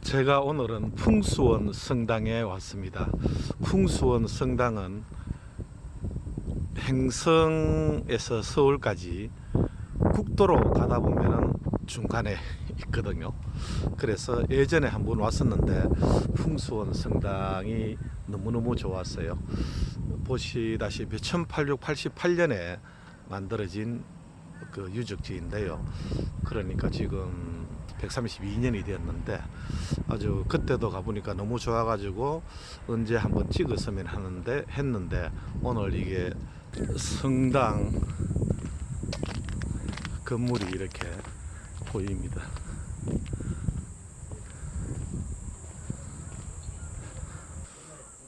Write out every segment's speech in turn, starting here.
제가 오늘은 풍수원 성당에 왔습니다. 풍수원 성당은 행성에서 서울까지 국도로 가다 보면은 중간에 있거든요. 그래서 예전에 한번 왔었는데 풍수원 성당이 너무너무 좋았어요. 보시다시피 1888년에 만들어진 그 유적지인데요. 그러니까 지금 132년이 되었는데 아주 그때도 가보니까 너무 좋아가지고 언제 한번 찍었으면 했는데 오늘 이게 성당 건물이 이렇게 보입니다.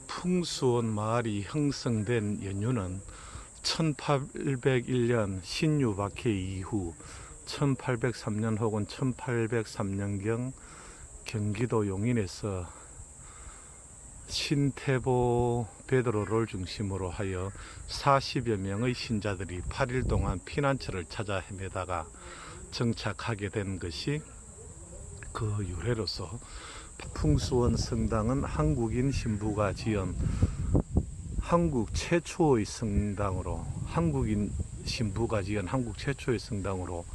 풍수원 마을이 형성된 연유는 1801년 신유 박해 이후 1803년 혹은 1803년경 경기도 용인에서 신태보 베드로를 중심으로 하여 40여 명의 신자들이 8일 동안 피난처를 찾아 헤매다가 정착하게 된 것이 그 유래로서 풍수원 성당은 한국인 신부가 지은 한국 최초의 성당으로, 한국인 신부가 지은 한국 최초의 성당으로,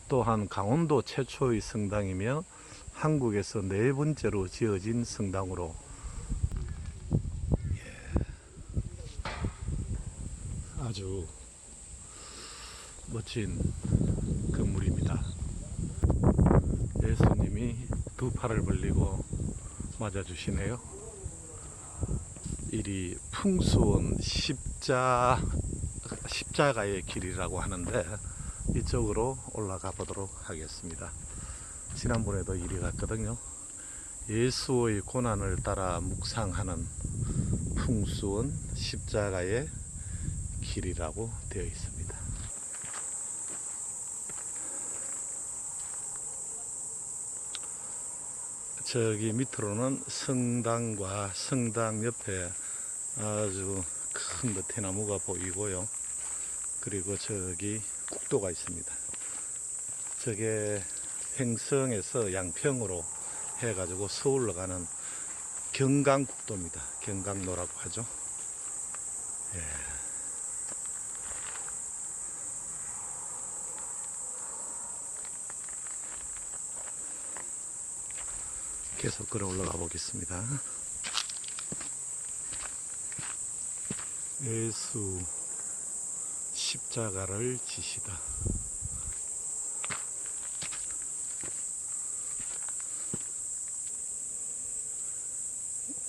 또한 강원도 최초의 성당이며 한국에서 네 번째로 지어진 성당으로 아주 멋진 건물입니다. 예수님이 두 팔을 벌리고 맞아주시네요. 이리 풍수원 십자가의 길이라고 하는데 이쪽으로 올라가 보도록 하겠습니다. 지난번에도 이리 갔거든요. 예수의 고난을 따라 묵상하는 풍수원 십자가의 길이라고 되어 있습니다. 저기 밑으로는 성당과 성당 옆에 아주 큰 느티나무가 보이고요. 그리고 저기 국도가 있습니다. 저게 행성에서 양평으로 해가지고 서울로 가는 경강국도입니다. 경강로라고 하죠. 예. 계속 걸어 올라가 보겠습니다. 예수 십자가를 지시다.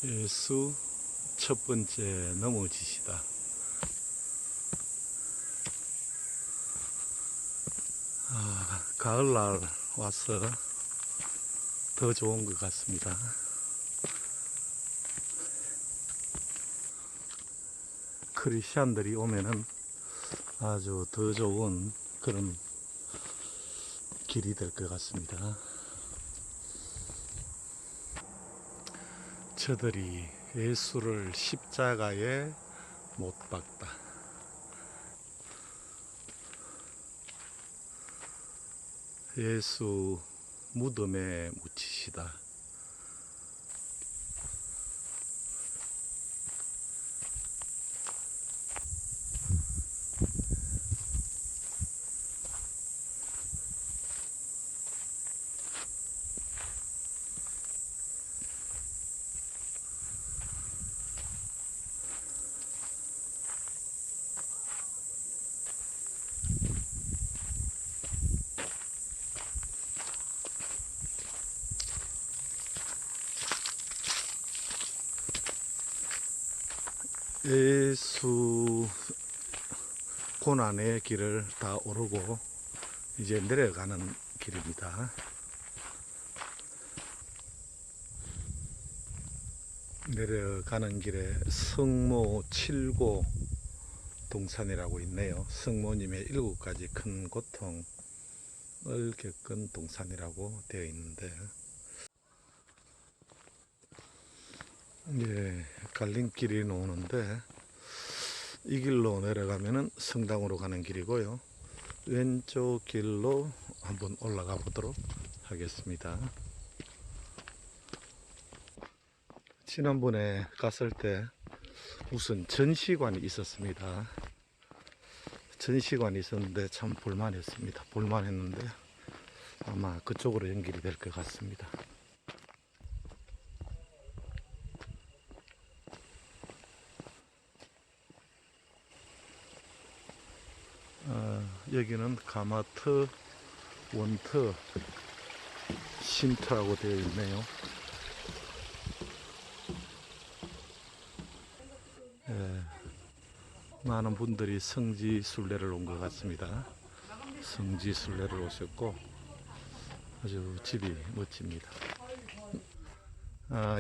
예수 첫 번째 넘어지시다. 가을날 와서 더 좋은 것 같습니다. 크리스찬들이 오면은 아주 더 좋은 그런 길이 될 것 같습니다. 저들이 예수를 십자가에 못 박다. 예수 무덤에 묻히시다. 예수 고난의 길을 다 오르고 이제 내려가는 길입니다. 내려가는 길에 성모 7고 동산이라고 있네요. 성모님의 7가지 큰 고통을 겪은 동산이라고 되어 있는데, 예, 갈림길이 나오는데 이 길로 내려가면은 성당으로 가는 길이고요. 왼쪽 길로 한번 올라가 보도록 하겠습니다. 지난번에 갔을 때 무슨 전시관이 있었습니다. 전시관이 있었는데 참 볼만했습니다. 볼만했는데 아마 그쪽으로 연결이 될 것 같습니다. 여기는 가마터, 원터, 쉼터라고 되어 있네요. 많은 분들이 성지순례를 온 것 같습니다. 성지순례를 오셨고 아주 집이 멋집니다.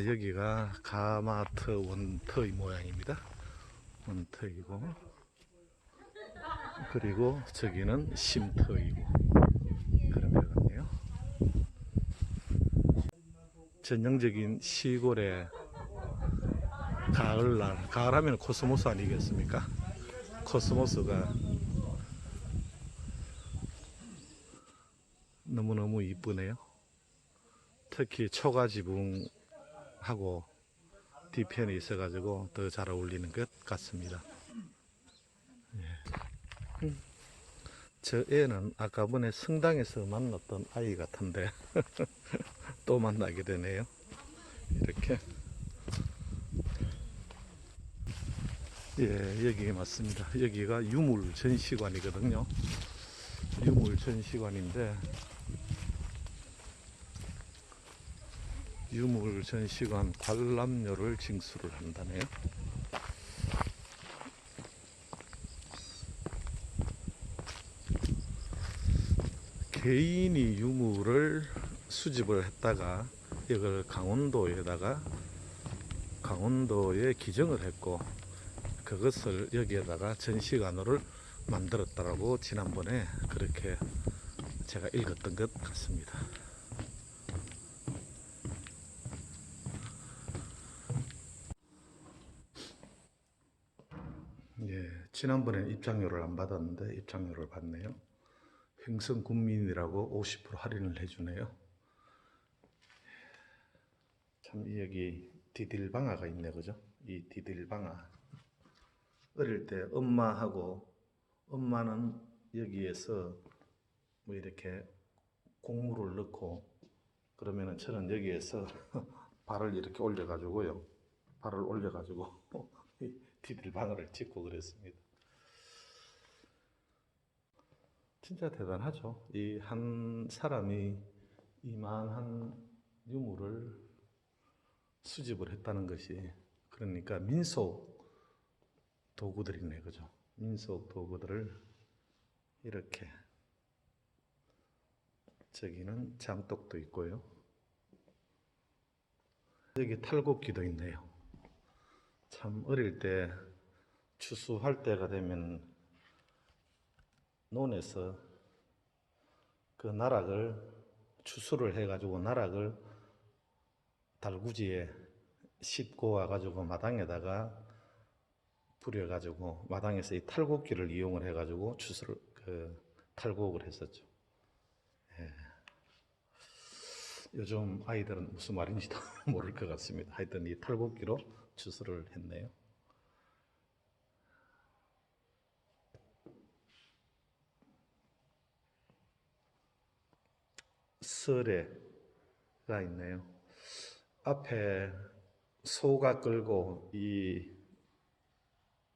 여기가 가마터 원터의 모양입니다. 원터이고 그리고 저기는 쉼터이고 그런 것 같네요. 전형적인 시골의 가을날, 가을하면 코스모스 아니겠습니까? 코스모스가 너무너무 이쁘네요. 특히 초가지붕하고 뒤편에 있어가지고 더 잘 어울리는 것 같습니다. 저 애는 아까 전에 성당에서 만났던 아이 같은데 또 만나게 되네요. 이렇게. 예, 여기 맞습니다. 여기가 유물 전시관이거든요. 유물 전시관인데 유물 전시관 관람료를 징수를 한다네요. 개인이 유물을 수집을 했다가 이걸 강원도에 기증을 했고 그것을 여기에다가 전시관으로 만들었다라고 지난번에 그렇게 제가 읽었던 것 같습니다. 예, 지난번에 입장료를 안 받았는데 입장료를 받네요. 횡성군민이라고 50% 할인을 해주네요. 참 여기 디딜방아가 있네, 그죠? 이 디딜방아. 어릴 때 엄마는 여기에서 뭐 이렇게 곡물을 넣고 그러면은 저는 여기에서 발을 이렇게 올려가지고요. 발을 올려가지고 디딜방아를 찍고 그랬습니다. 진짜 대단하죠. 이 한 사람이 이만한 유물을 수집을 했다는 것이 그러니까 민속 도구들이네, 그죠? 민속 도구들을 이렇게 저기는 장독도 있고요. 여기 탈곡기도 있네요. 참 어릴 때 추수할 때가 되면 논에서 그 나락을 추수를 해가지고 나락을 달구지에 싣고 와가지고 마당에다가 부려가지고 마당에서 이 탈곡기를 이용을 해가지고 추수를 탈곡을 했었죠. 예. 요즘 아이들은 무슨 말인지도 모를 것 같습니다. 하여튼 이 탈곡기로 추수를 했네요. 서래가 있네요. 앞에 소가 끌고 이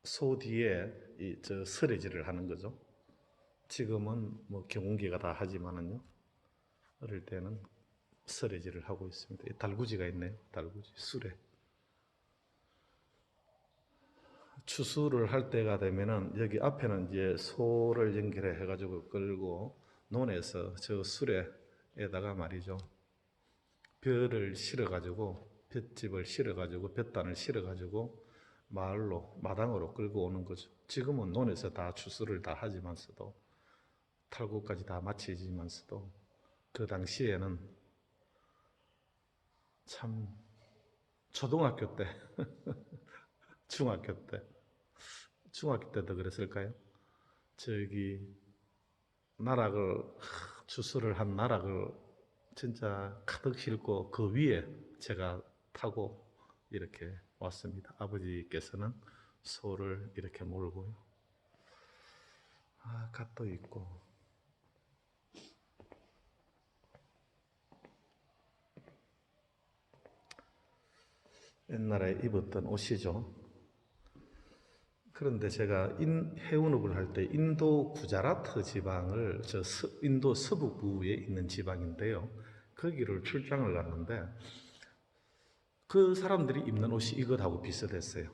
소 뒤에 저 서래질을 하는 거죠. 지금은 뭐 경운기가 다 하지만은요. 어릴 때는 서래질을 하고 있습니다. 달구지가 있네요. 달구지, 수레. 추수를 할 때가 되면은 여기 앞에는 이제 소를 연결해 가지고 끌고 논에서 저 수레에다가 말이죠. 벼를 실어 가지고 볏집을 실어 가지고 볏단을 실어 가지고 마당으로 끌고 오는 거죠. 지금은 논에서 다 추수를 다 하지만서도 탈곡까지 다 마치지만서도 그 당시에는 참 초등학교 때 중학교 때도 그랬을까요? 저기 나락을 추수를 한 나락을 진짜 가득 싣고 그 위에 제가 타고 이렇게 왔습니다. 아버지께서는 소를 이렇게 몰고요. 갓도 있고. 옛날에 입었던 옷이죠. 그런데 제가 해운업을 할 때 인도 구자라트 지방을 인도 서북부에 있는 지방인데요. 거기를 출장을 갔는데 그 사람들이 입는 옷이 이것하고 비슷했어요.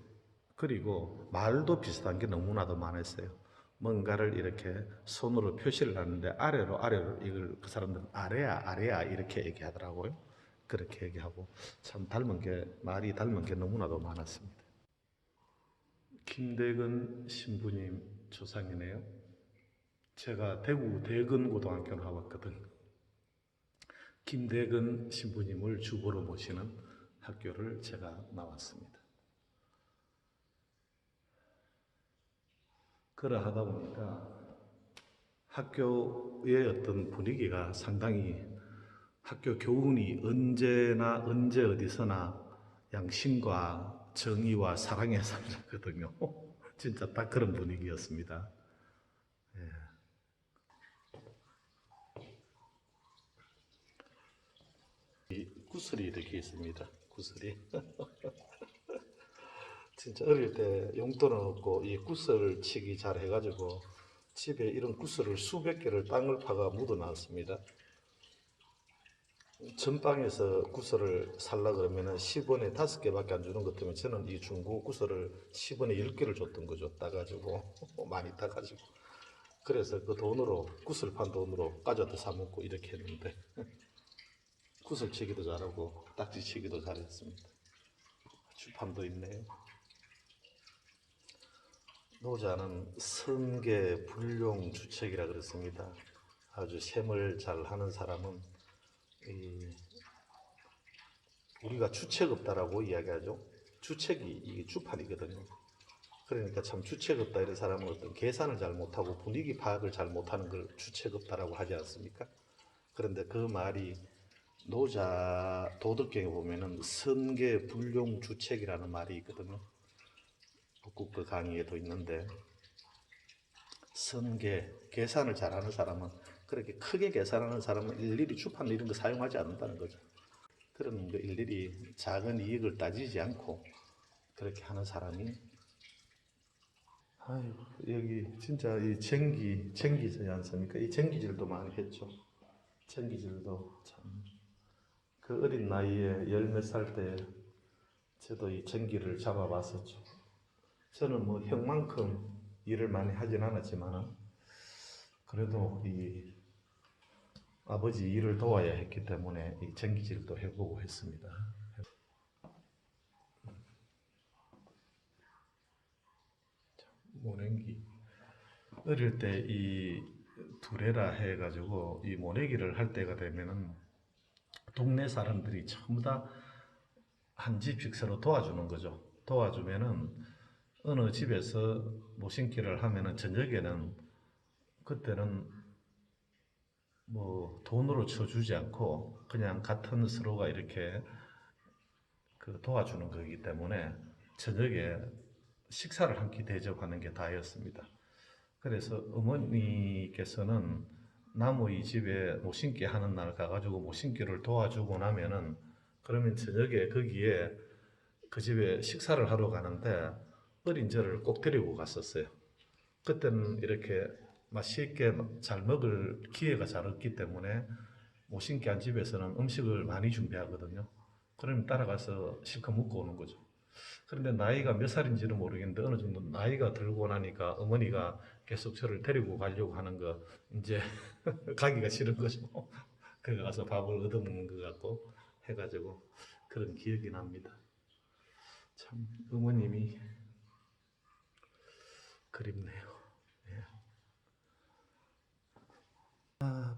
그리고 말도 비슷한 게 너무나도 많았어요. 뭔가를 이렇게 손으로 표시를 하는데 아래로 이걸 그 사람들은 아래야 이렇게 얘기하더라고요. 그렇게 얘기하고 참 말이 닮은 게 너무나도 많았습니다. 김대근 신부님 조상이네요. 제가 대구 대근고등학교 나왔거든. 김대근 신부님을 주보로 모시는 학교를 제가 나왔습니다. 그러하다 보니까 학교의 어떤 분위기가 상당히 학교 교훈이 언제 어디서나 양심과 정의와 사랑의 삶이거든요. 진짜 딱 그런 분위기였습니다. 예. 이 구슬이 이렇게 있습니다. 구슬이. 진짜 어릴 때 용돈은 없고 이 구슬 치기 잘 해가지고 집에 이런 구슬을 수백 개를 땅을 파가 묻어 놨습니다. 전방에서 구슬을 살라 그러면은 10원에 5개밖에 안 주는 것 때문에 저는 이 중고 구슬을 10원에 10개를 줬던 거죠. 따가지고 많이 따가지고. 그래서 그 돈으로 구슬 판 돈으로 까져도 사 먹고 이렇게 했는데 구슬 치기도 잘하고 딱지 치기도 잘했습니다. 주판도 있네요. 노자는 선계 불용 주책이라 그랬습니다. 아주 셈을 잘 하는 사람은 우리가 주책 없다라고 이야기하죠. 주책이 이게 주판이거든요. 그러니까 참 주책 없다 이런 사람은 어떤 계산을 잘 못하고 분위기 파악을 잘 못하는 걸 주책 없다라고 하지 않습니까? 그런데 그 말이 노자 도덕경에 보면은 선계 불용 주책이라는 말이 있거든요. 북극 강의에도 있는데 계산을 잘하는 사람은 그렇게 크게 계산하는 사람은 일일이 주판 이런 거 사용하지 않는다는 거죠. 그런 거 일일이 작은 이익을 따지지 않고 그렇게 하는 사람이 여기 진짜 이 쟁기질 않습니까? 이 쟁기질도 많이 했죠. 쟁기질도 참 그 어린 나이에 열 몇 살 때 저도 이 쟁기를 잡아봤었죠. 저는 뭐 형만큼 일을 많이 하진 않았지만 그래도 이 아버지 일을 도와야 했기 때문에 이 쟁기질도 해보고 했습니다. 모내기 어릴 때 이 두레라 해가지고 이 모내기를 할 때가 되면은 동네 사람들이 전부 다 한 집씩 서로 도와주는 거죠. 도와주면은 어느 집에서 모신기를 하면은 저녁에는 그때는 뭐 돈으로 쳐주지 않고 그냥 같은 서로가 이렇게 그 도와주는 거기 때문에 저녁에 식사를 한 끼 대접하는 게 다였습니다. 그래서 어머니께서는 남의 집에 모신기 하는 날 가가지고 모신기를 도와주고 나면은 그러면 저녁에 거기에 그 집에 식사를 하러 가는데 어린 저를 꼭 데리고 갔었어요. 그때는 이렇게 맛있게 잘 먹을 기회가 잘 없기 때문에 모신기 한 집에서는 음식을 많이 준비하거든요. 그러면 따라가서 실컷 먹고 오는 거죠. 그런데 나이가 몇 살인지는 모르겠는데 어느 정도 나이가 들고 나니까 어머니가 계속 저를 데리고 가려고 하는 거 이제 가기가 싫은 거죠. 거기 가서 밥을 얻어먹는 것 같고 해가지고 그런 기억이 납니다. 참 어머님이 그립네요. 예.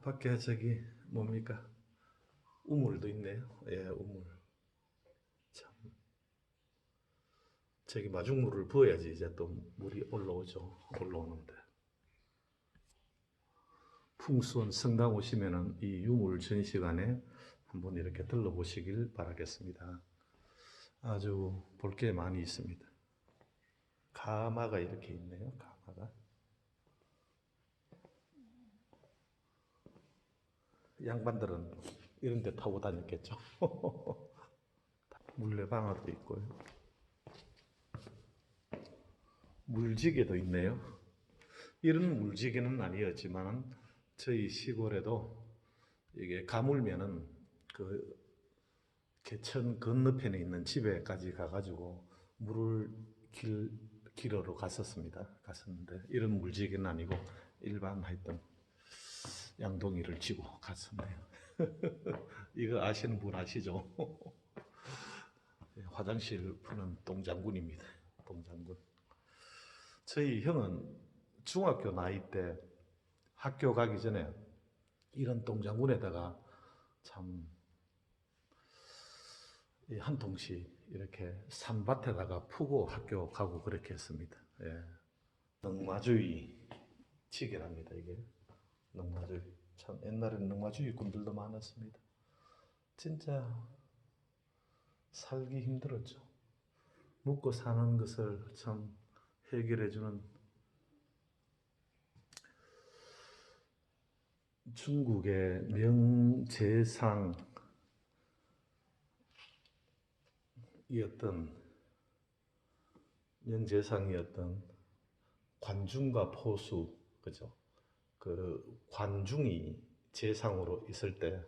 밖에 저기 뭡니까? 우물도 있네요. 예, 우물. 참 저기 마중물을 부어야지 이제 또 물이 올라오죠. 올라오는데. 풍수원 성당 오시면은 이 유물 전시관에 한번 이렇게 들러보시길 바라겠습니다. 아주 볼 게 많이 있습니다. 가마가 이렇게 있네요. 가마가. 양반들은 이런 데 타고 다녔겠죠. 물레방아도 있고요. 물지개도 있네요. 이런 물지개는 아니었지만 저희 시골에도 이게 가물면은 그 개천 건너편에 있는 집에까지 가가지고 물을 길어로 갔었는데 이런 물지개는 아니고 일반 하여튼 양동이를 쥐고 갔었네요. 이거 아시는 분 아시죠? 화장실 푸는 동장군입니다. 동장군. 저희 형은 중학교 나이 때 학교 가기 전에 이런 동장군에다가 참 한 통씩 이렇게 산밭에다가 푸고 학교 가고 그렇게 했습니다. 예. 넉마주의 지게랍니다, 이게. 넉마주의. 참 옛날에는 넉마주의 군들도 많았습니다. 진짜 살기 힘들었죠. 먹고 사는 것을 참 해결해주는 중국의 명재상이었던 관중과 포수, 그죠? 그 관중이 재상으로 있을 때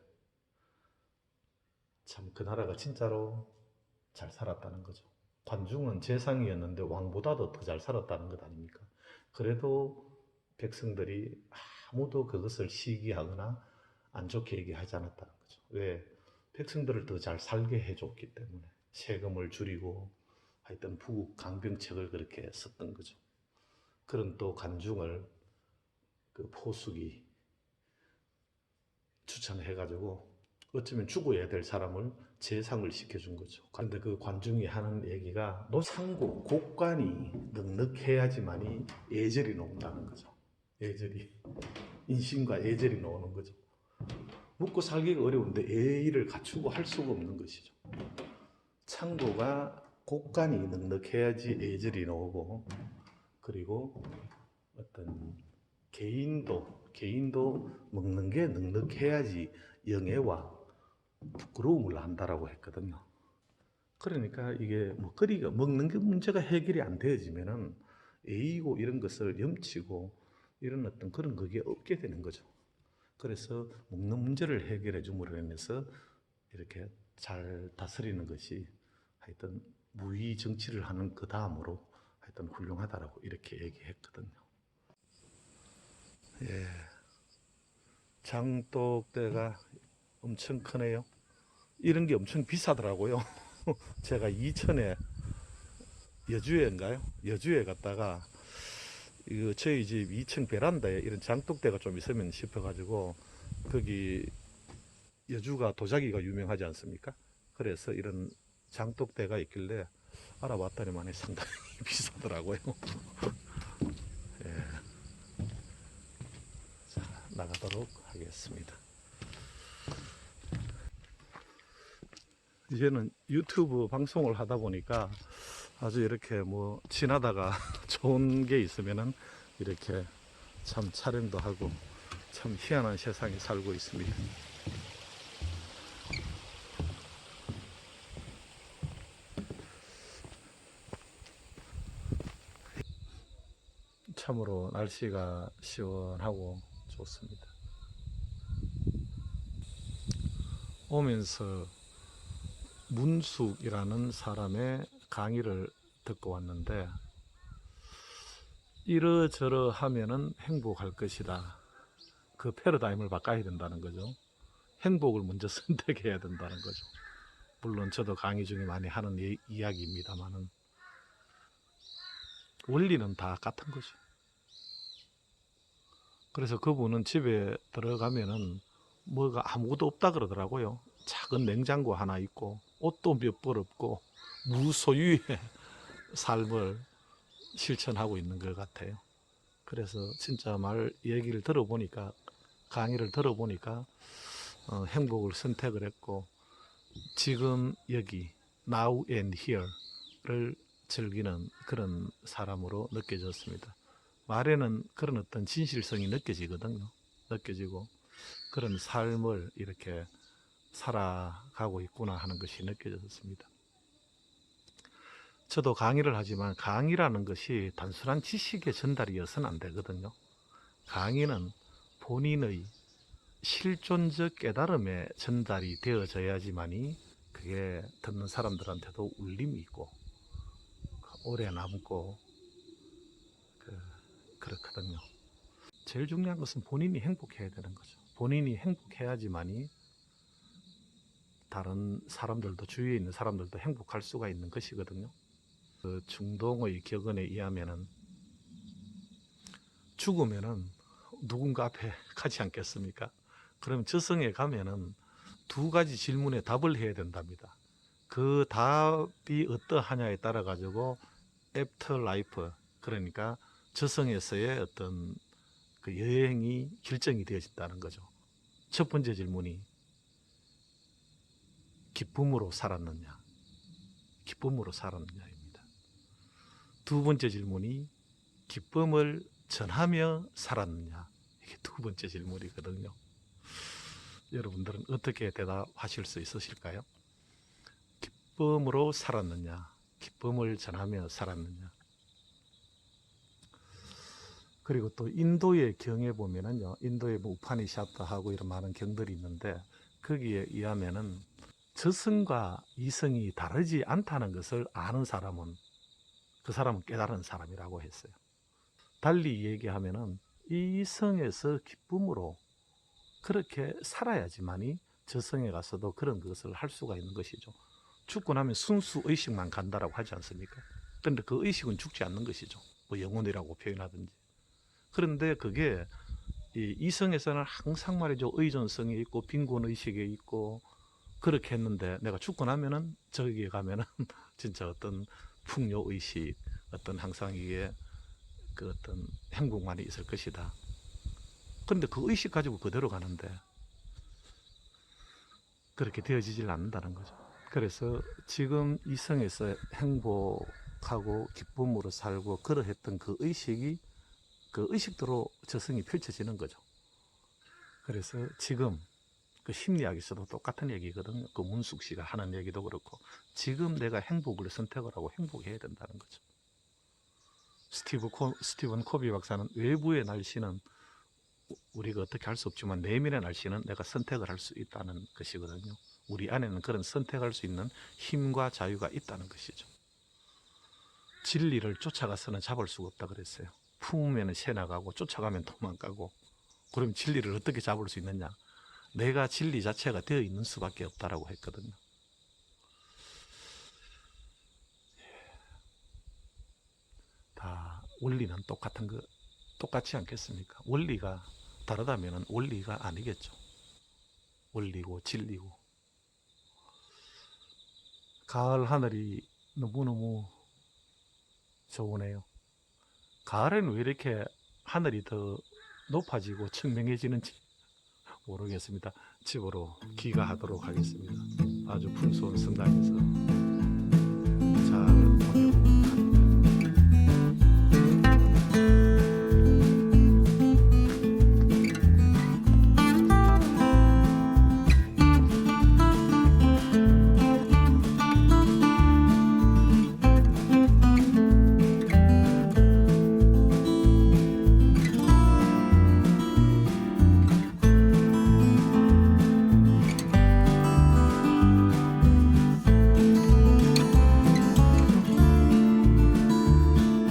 참 그 나라가 진짜로 잘 살았다는 거죠. 관중은 재상이었는데 왕보다도 더 잘 살았다는 것 아닙니까? 그래도 백성들이 아무도 그것을 시기하거나 안 좋게 얘기하지 않았다는 거죠. 왜? 백성들을 더 잘 살게 해줬기 때문에 세금을 줄이고 하여튼 부국 강병책을 그렇게 썼던 거죠. 그런 또 관중을 그 포수기 추천해가지고 어쩌면 죽어야 될 사람을 재상을 시켜준 거죠. 그런데 그 관중이 하는 얘기가 노상국 곡관이 넉넉해야지만이 예절이 나온다는 거죠. 예절이 인심과 예절이 나오는 거죠. 먹고 살기가 어려운데 예의를 갖추고 할 수가 없는 것이죠. 창고가 곡간이 넉넉해야지 예절이 나오고, 그리고 어떤 개인도 먹는 게 넉넉해야지 영예와 부끄러움을 안다라고 했거든요. 그러니까 이게 먹거리가 먹는 게 문제가 해결이 안 되어지면은 예의고 이런 것을 염치고 이런 어떤 그런 그게 없게 되는 거죠. 그래서 먹는 문제를 해결해 줌으로 인해서 이렇게 잘 다스리는 것이 하여튼 무위 정치를 하는 그 다음으로 하여튼 훌륭하다라고 이렇게 얘기했거든요. 예, 장독대가 엄청 크네요. 이런 게 엄청 비싸더라고요. 제가 이천에 여주에인가요? 여주에 갔다가 이거 저희 집 2층 베란다에 이런 장독대가 좀 있으면 싶어가지고 거기 여주가 도자기가 유명하지 않습니까? 그래서 이런 장독대가 있길래 알아봤더니만 상당히 비싸더라고요. 예. 자, 나가도록 하겠습니다. 이제는 유튜브 방송을 하다 보니까 아주 이렇게 뭐 지나다가 좋은 게 있으면은 이렇게 참 촬영도 하고 참 희한한 세상에 살고 있습니다. 참으로 날씨가 시원하고 좋습니다. 오면서 문숙이라는 사람의 강의를 듣고 왔는데, 이러저러 하면은 행복할 것이다. 그 패러다임을 바꿔야 된다는 거죠. 행복을 먼저 선택해야 된다는 거죠. 물론 저도 강의 중에 많이 하는 이야기입니다만은 원리는 다 같은 거죠. 그래서 그분은 집에 들어가면은 뭐가 아무것도 없다 그러더라고요. 작은 냉장고 하나 있고 옷도 몇 벌 없고 무소유의 삶을 실천하고 있는 것 같아요. 그래서 진짜 얘기를 들어보니까, 강의를 들어보니까 행복을 선택을 했고 지금 여기 now and here를 즐기는 그런 사람으로 느껴졌습니다. 말에는 그런 어떤 진실성이 느껴지거든요. 느껴지고 그런 삶을 이렇게 살아가고 있구나 하는 것이 느껴졌습니다. 저도 강의를 하지만 강의라는 것이 단순한 지식의 전달이어서는 안 되거든요. 강의는 본인의 실존적 깨달음의 전달이 되어져야지만이 그게 듣는 사람들한테도 울림이 있고 오래 남고 그렇거든요. 제일 중요한 것은 본인이 행복해야 되는 거죠. 본인이 행복해야지만이 다른 사람들도 주위에 있는 사람들도 행복할 수가 있는 것이거든요. 그 중동의 격언에 의하면은 죽으면은 누군가 앞에 가지 않겠습니까? 그럼 저승에 가면은 두 가지 질문에 답을 해야 된답니다. 그 답이 어떠하냐에 따라 가지고 애프터 라이프, 그러니까 저승에서의 어떤 그 여행이 결정이 되어진다는 거죠. 첫 번째 질문이 기쁨으로 살았느냐, 기쁨으로 살았느냐입니다. 두 번째 질문이 기쁨을 전하며 살았느냐, 이게 두 번째 질문이거든요. 여러분들은 어떻게 대답하실 수 있으실까요? 기쁨으로 살았느냐, 기쁨을 전하며 살았느냐. 그리고 또 인도의 경에 보면은요, 인도의 뭐 우파니샤드하고 이런 많은 경들이 있는데 거기에 의하면은 저승과 이승이 다르지 않다는 것을 아는 사람은 그 사람은 깨달은 사람이라고 했어요. 달리 얘기하면은 이승에서 기쁨으로 그렇게 살아야지만이 저승에 가서도 그런 것을 할 수가 있는 것이죠. 죽고 나면 순수 의식만 간다라고 하지 않습니까? 그런데 그 의식은 죽지 않는 것이죠. 뭐 영혼이라고 표현하든지. 그런데 그게 이 이성에서는 항상 말이죠. 의존성이 있고 빈곤의식이 있고 그렇게 했는데 내가 죽고 나면은 저기에 가면은 진짜 어떤 풍요의식, 어떤 항상 이게 그 어떤 행복만이 있을 것이다. 그런데 그 의식 가지고 그대로 가는데 그렇게 되어지질 않는다는 거죠. 그래서 지금 이성에서 행복하고 기쁨으로 살고 그러했던 그 의식이 그 의식대로 저승이 펼쳐지는 거죠. 그래서 지금 그 심리학에서도 똑같은 얘기거든요. 그 문숙 씨가 하는 얘기도 그렇고 지금 내가 행복을 선택을 하고 행복해야 된다는 거죠. 스티븐 코비 박사는 외부의 날씨는 우리가 어떻게 할 수 없지만 내면의 날씨는 내가 선택을 할 수 있다는 것이거든요. 우리 안에는 그런 선택할 수 있는 힘과 자유가 있다는 것이죠. 진리를 쫓아가서는 잡을 수가 없다 그랬어요. 품으면 새 나가고 쫓아가면 도망가고 그럼 진리를 어떻게 잡을 수 있느냐? 내가 진리 자체가 되어 있는 수밖에 없다라고 했거든요. 다 원리는 똑같지 않겠습니까? 원리가 다르다면 원리가 아니겠죠. 원리고 진리고. 가을 하늘이 너무너무 좋으네요. 가을에는 왜 이렇게 하늘이 더 높아지고 청명해지는지 모르겠습니다. 집으로 귀가하도록 하겠습니다. 아주 풍수온 성당에서